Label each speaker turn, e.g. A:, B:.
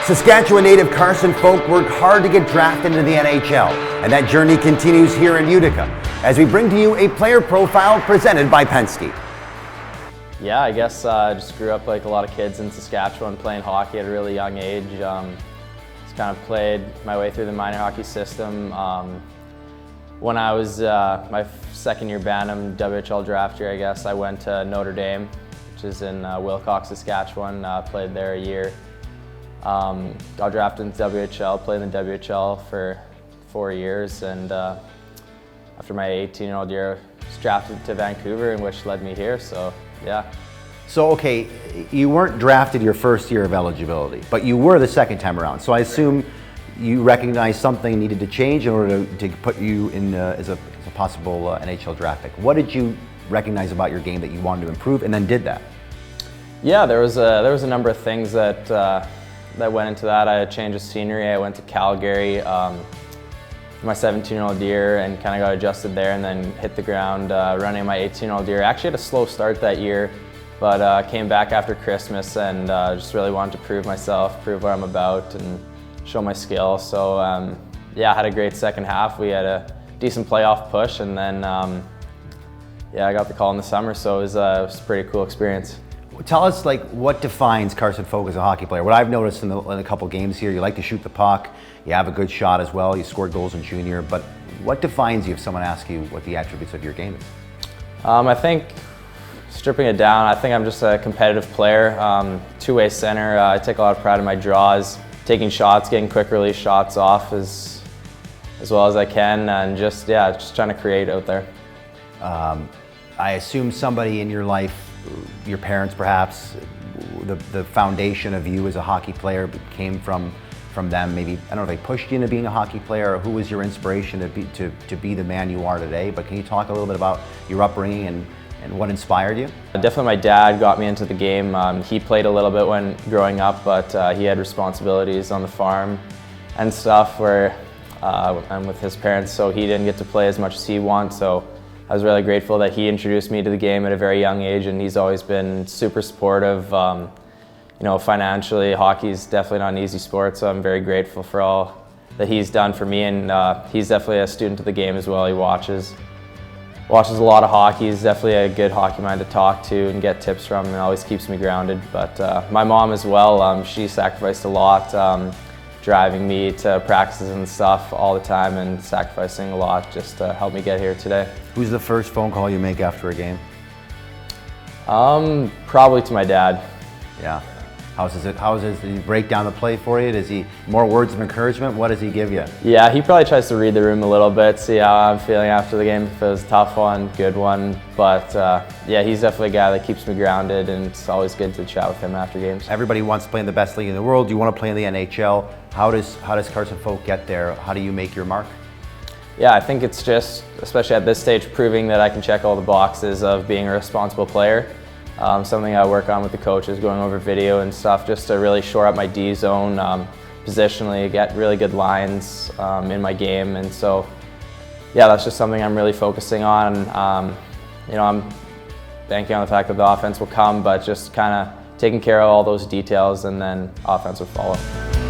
A: Saskatchewan native Carson Focht worked hard to get drafted into the NHL, and that journey continues here in Utica as we bring to you a player profile presented by Penske.
B: Yeah, I guess I just grew up like a lot of kids in Saskatchewan playing hockey at a really young age. Just kind of played my way through the minor hockey system. When I was my second year Bantam WHL draft year, I guess, I went to Notre Dame, which is in Wilcox, Saskatchewan. Played there a year. Got drafted into WHL, played in the WHL for 4 years, and after my 18-year-old year, I was drafted to Vancouver, and which led me here, so yeah.
A: So, okay, you weren't drafted your first year of eligibility, but you were the second time around. So I assume you recognized something needed to change in order to put you in as a possible NHL draft pick. What did you recognize about your game that you wanted to improve, and then did that?
B: Yeah, there was a number of things that went into that. I had a change of scenery. I went to Calgary for my 17-year-old year and kind of got adjusted there, and then hit the ground running my 18-year-old year. I actually had a slow start that year, but came back after Christmas and just really wanted to prove myself, prove what I'm about, and show my skill. So yeah, I had a great second half. We had a decent playoff push, and then yeah, I got the call in the summer, so it was a pretty cool experience.
A: Tell us, like, what defines Carson Focht as a hockey player? What I've noticed in a couple games here, you like to shoot the puck, you have a good shot as well, you scored goals in junior, but what defines you if someone asks you what the attributes of your game is?
B: I think, stripping it down, I think I'm just a competitive player, two-way center. I take a lot of pride in my draws, taking shots, getting quick release shots off as well as I can, and just trying to create out there.
A: I assume somebody in your life, your parents perhaps, the foundation of you as a hockey player came from them. Maybe, I don't know if they pushed you into being a hockey player, or who was your inspiration to be the man you are today, but can you talk a little bit about your upbringing and what inspired you?
B: Definitely my dad got me into the game. He played a little bit when growing up, but he had responsibilities on the farm and stuff where I'm with his parents, so he didn't get to play as much as he wants. So I was really grateful that he introduced me to the game at a very young age, and he's always been super supportive. You know, financially, hockey is definitely not an easy sport, so I'm very grateful for all that he's done for me, and he's definitely a student of the game as well. He watches a lot of hockey. He's definitely a good hockey mind to talk to and get tips from, and always keeps me grounded. But my mom as well, she sacrificed a lot, driving me to practices and stuff all the time, and sacrificing a lot just to help me get here today.
A: Who's the first phone call you make after a game?
B: Probably to my dad.
A: Yeah. How does he break down the play for you? Does he, more words of encouragement? What does he give you?
B: Yeah, he probably tries to read the room a little bit, see how I'm feeling after the game, if it was a tough one, good one. But yeah, he's definitely a guy that keeps me grounded, and it's always good to chat with him after games. Everybody
A: wants to play in the best league in the world. You want to play in the NHL. How does Carson Focht get there? How do you make your mark?
B: Yeah, I think it's just, especially at this stage, proving that I can check all the boxes of being a responsible player. Something I work on with the coaches, going over video and stuff, just to really shore up my D zone, positionally, get really good lines in my game. And so, yeah, that's just something I'm really focusing on. You know, I'm banking on the fact that the offense will come, but just kind of taking care of all those details, and then offense will follow.